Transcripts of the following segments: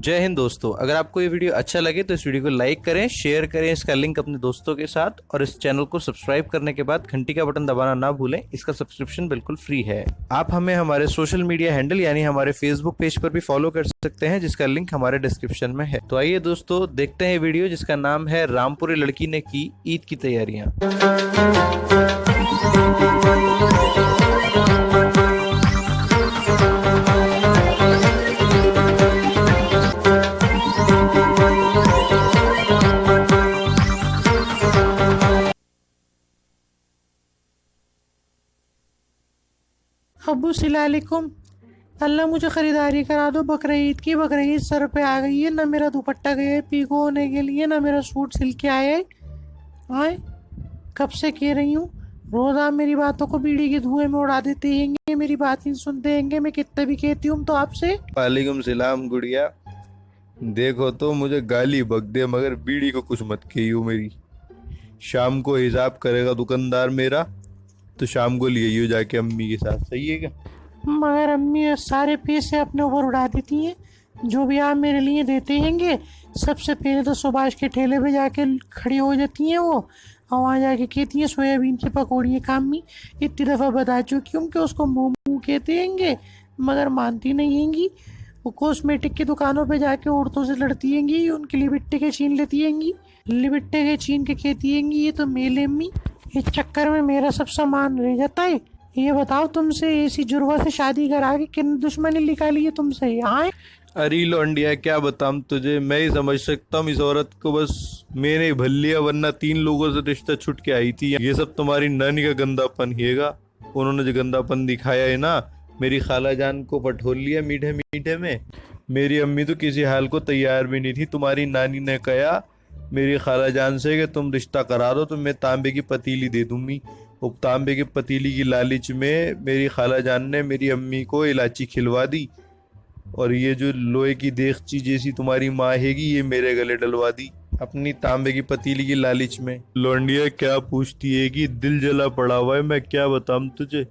जय हिंद दोस्तों। अगर आपको ये वीडियो अच्छा लगे तो इस वीडियो को लाइक करें, शेयर करें, इसका लिंक अपने दोस्तों के साथ, और इस चैनल को सब्सक्राइब करने के बाद घंटी का बटन दबाना ना भूलें। इसका सब्सक्रिप्शन बिल्कुल फ्री है। आप हमें हमारे सोशल मीडिया हैंडल यानी हमारे फेसबुक पेज पर भी फॉलो कर सकते हैं, जिसका लिंक हमारे डिस्क्रिप्शन में है। तो आइए दोस्तों, देखते हैं वीडियो जिसका नाम है रामपुरी लड़की ने की ईद की तैयारियां। अब्बू सलामकुम। अल्लाह मुझे ख़रीदारी करा दो। बकरा ईद की सर पे आ गई है। ना मेरा दुपट्टा गया है पीको होने के लिए, ना मेरा सूट सिल के आए आए। कब से कह रही हूँ, रोज़ आप मेरी बातों को बीड़ी के धुएं में उड़ा देते हैं, मेरी बात नहीं सुनते हैं। मैं कितने भी कहती हूँ तो आपसे। वालेकुम सलाम गुड़िया। देखो तो मुझे गाली बक दे मगर बीड़ी को कुछ मत कहियो मेरी। शाम को हिसाब करेगा दुकानदार मेरा, तो शाम को लिए आइयो जाके अम्मी के साथ। सही है क्या? मगर अम्मी सारे पैसे अपने ऊपर उड़ा देती हैं। जो भी आप मेरे लिए देते हैंगे, सबसे पहले तो सुभाष के ठेले पे जाके खड़ी हो जाती हैं वो, और वहाँ जाके कहती हैं सोयाबीन की पकौड़ी कामी। इतनी दफ़ा बता चुकी हूँ कि उसको मोमो कहते हैंगे, मगर मानती नहीं हैंगी। वो कॉस्मेटिक की दुकानों पे जाके औरतों से लड़ती हैंगी, उनके लिबिट्टे के छीन लेती हैंगी, लिबिट्टे के छीन के कहती हैंगी ये तो मेले अम्मी। इस चक्कर में मेरा सब सामान रह जाता है। ये बताओ, तुमसे ऐसी जुड़वा से शादी करा के किन दुश्मनी निकाली है तुमसे यहाँ? अरे लौंडिया, क्या बताऊं तुझे। मैं ही समझ सकता हूँ इस औरत को, बस मैंने भल लिया, वरना 3 लोगों से रिश्ता छूट के आई थी। ये सब तुम्हारी नानी का गंदापन हैगा। उन्होंने जो गंदापन दिखाया है ना, मेरी खाला जान को पटोल लिया मीठे मीठे में। मेरी अम्मी तो किसी हाल को तैयार भी नहीं थी। तुम्हारी नानी ने कहा मेरी खाला जान से कि तुम रिश्ता करा दो तो मैं तांबे की पतीली दे दूंगी। वो तांबे की पतीली की लालच में मेरी खाला जान ने मेरी अम्मी को इलायची खिलवा दी, और ये जो लोहे की देगची जैसी तुम्हारी माँ हैगी, ये मेरे गले डलवा दी अपनी तांबे की पतीली की लालच में। लौंडिया क्या पूछती है कि दिल जला पड़ा हुआ है, मैं क्या बताऊं तुझे।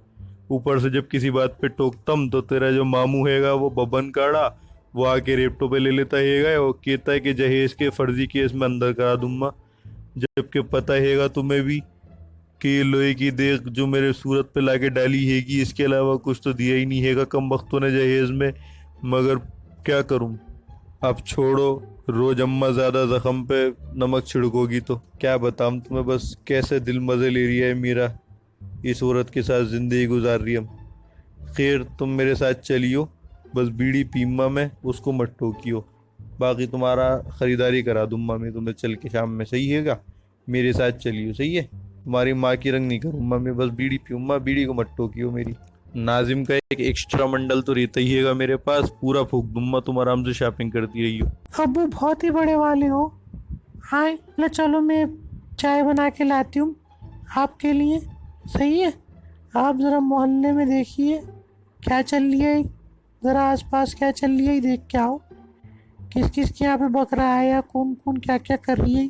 ऊपर से जब किसी बात पे टोकतम तो तेरा जो मामू हैगा वो बबन काड़ा, वो आके रेपटो पे ले लेता हैगा और कहता है कि जहेज के फर्जी केस में अंदर करा दूंगा। जबकि पता हैगा तुम्हें भी कि ये लोहे की देग जो मेरे सूरत पे लाके डाली हैगी, इसके अलावा कुछ तो दिया ही नहीं हैगा कम वक्तों ने जहेज में। मगर क्या करूं, अब छोड़ो। रोज अम्मा ज़्यादा जख्म पे नमक छिड़कोगी तो क्या बताऊं तुम्हें, बस कैसे दिल मज़े ले रही है मेरा। इस औरत के साथ ज़िंदगी गुजार रही हम। खैर तुम मेरे साथ चलियो, बस बीड़ी पीमा में, उसको मत टोकियो। बाकी तुम्हारा ख़रीदारी करा दूंगा मैं तुम्हें चल के शाम में। सही है क्या? मेरे साथ चलियो, सही है? तुम्हारी माँ की रंग नहीं करूँगा मैं, बस बीड़ी पीऊँगा। बीड़ी को मत टोकियो मेरी। नाजिम का एक एक्स्ट्रा मंडल तो रहता ही हैगा मेरे पास, पूरा फूक दूंगा। तुम आराम से शॉपिंग करती रहियो। अब्बू बहुत ही बड़े वाले हो। हाँ ले चलो, मैं चाय बना के लाती हूँ आपके लिए। सही है? आप ज़रा मोहल्ले में देखिए क्या चल रही है, ज़रा आसपास क्या चल रही है देख के आओ। किस किस के यहाँ पे बकरा आया, कौन कौन क्या क्या कर रही है।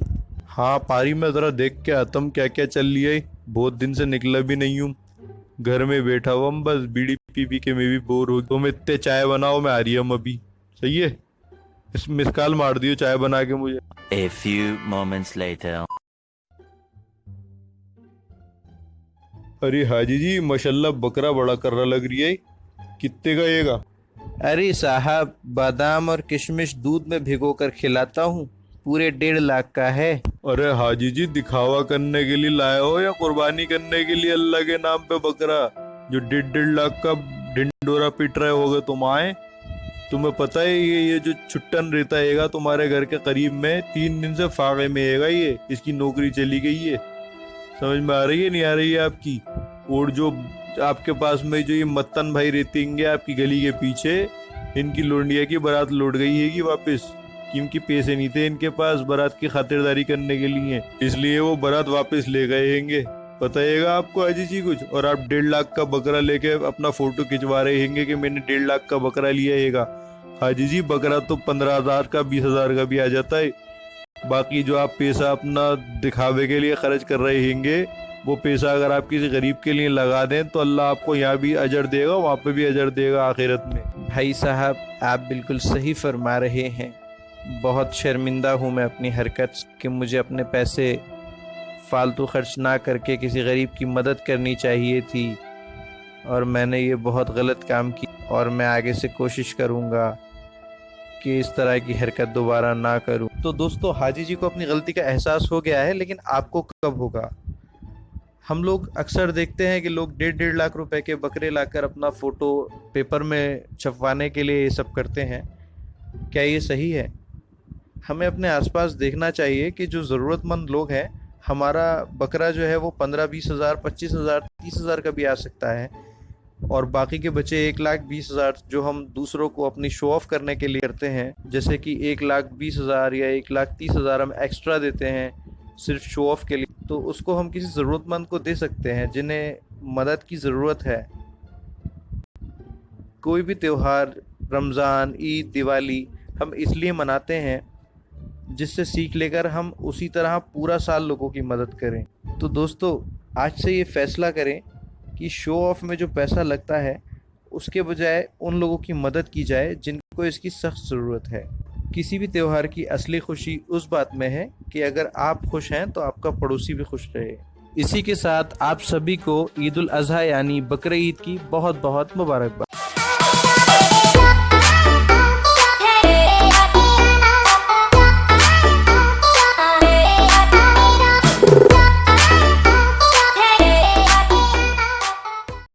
हाँ पारी, मैं ज़रा देख के आता हूँ क्या क्या चल रही है। बहुत दिन से निकला भी नहीं हूँ, घर में बैठा हुआ हूँ, बस बीड़ी पी पी के मैं भी बोर हो। तुम इतने चाय बनाओ, मैं आ रही हूँ अभी। सही है? इस मिस कॉल मार दियो चाय बना के मुझे। A few moments later. अरे हाजी जी, माशाल्लाह बकरा बड़ा कर्रा लग रही है। कितने का येगा? अरे साहब, बादाम और किशमिश दूध में भिगो कर खिलाता हूँ, पूरे 1.5 लाख का है। अरे हाजी जी, दिखावा करने के लिए लाए हो या कुर्बानी करने के लिए अल्लाह के नाम पे बकरा? जो 1.5 लाख का ढिंडोरा पीट रहे होगे तुम आए। तुम्हें पता है ये जो छुट्टन रहता हैगा तुम्हारे घर के करीब में, 3 दिन से फागे में हैगा, ये इसकी नौकरी चली गई है। समझ में आ रही है नहीं आ रही है आपकी? और जो आपके पास में जो ये मत्तन भाई रहते होंगे आपकी गली के पीछे, इनकी लोंडिया की बारात लौट गई हैगी वापस, क्योंकि पैसे नहीं थे इनके पास बारात की खातिरदारी करने के लिए, इसलिए वो बारात वापस ले गए हैंगे। पता हैगा आपको हाजी जी कुछ? और आप 1.5 लाख का बकरा लेके अपना फोटो खिंचवा रहे हैंगे कि मैंने 1.5 लाख का बकरा लिया हैगा। हाजी जी, बकरा तो 15,000 का 20,000 का भी आ जाता है। बाकी जो आप पैसा अपना दिखावे के लिए खर्च कर रहे हैंगे, वो पैसा अगर आप किसी गरीब के लिए लगा दें तो अल्लाह आपको यहाँ भी अजर देगा, वहाँ पे भी अजर देगा आखिरत में। भाई साहब, आप बिल्कुल सही फरमा रहे हैं। बहुत शर्मिंदा हूँ मैं अपनी हरकत कि मुझे अपने पैसे फालतू खर्च ना करके किसी गरीब की मदद करनी चाहिए थी, और मैंने ये बहुत गलत काम की। और मैं आगे से कोशिश करूँगा कि इस तरह की हरकत दोबारा ना करूँ। तो दोस्तों, हाजी जी को अपनी गलती का एहसास हो गया है, लेकिन आपको कब होगा? हम लोग अक्सर देखते हैं कि लोग 1.5 लाख रुपए के बकरे लाकर अपना फ़ोटो पेपर में छपवाने के लिए ये सब करते हैं। क्या ये सही है? हमें अपने आसपास देखना चाहिए कि जो ज़रूरतमंद लोग हैं, हमारा बकरा जो है वो 15-20 हज़ार, 25 हज़ार, 30 हज़ार का भी आ सकता है, और बाकी के बचे 1,20,000 जो हम दूसरों को अपनी शो ऑफ करने के लिए करते हैं, जैसे कि 1,20,000 या 1,30,000 हम एक्स्ट्रा देते हैं सिर्फ शो ऑफ के लिए, तो उसको हम किसी ज़रूरतमंद को दे सकते हैं जिन्हें मदद की ज़रूरत है। कोई भी त्यौहार, रमज़ान, ईद, दिवाली हम इसलिए मनाते हैं जिससे सीख लेकर हम उसी तरह पूरा साल लोगों की मदद करें। तो दोस्तों, आज से ये फ़ैसला करें कि शो ऑफ में जो पैसा लगता है उसके बजाय उन लोगों की मदद की जाए जिनको इसकी सख्त ज़रूरत है। किसी भी त्यौहार की असली खुशी उस बात में है कि अगर आप खुश हैं तो आपका पड़ोसी भी खुश रहे। इसी के साथ आप सभी को ईद उल अज़हा यानी बकरीद की बहुत बहुत मुबारकबाद।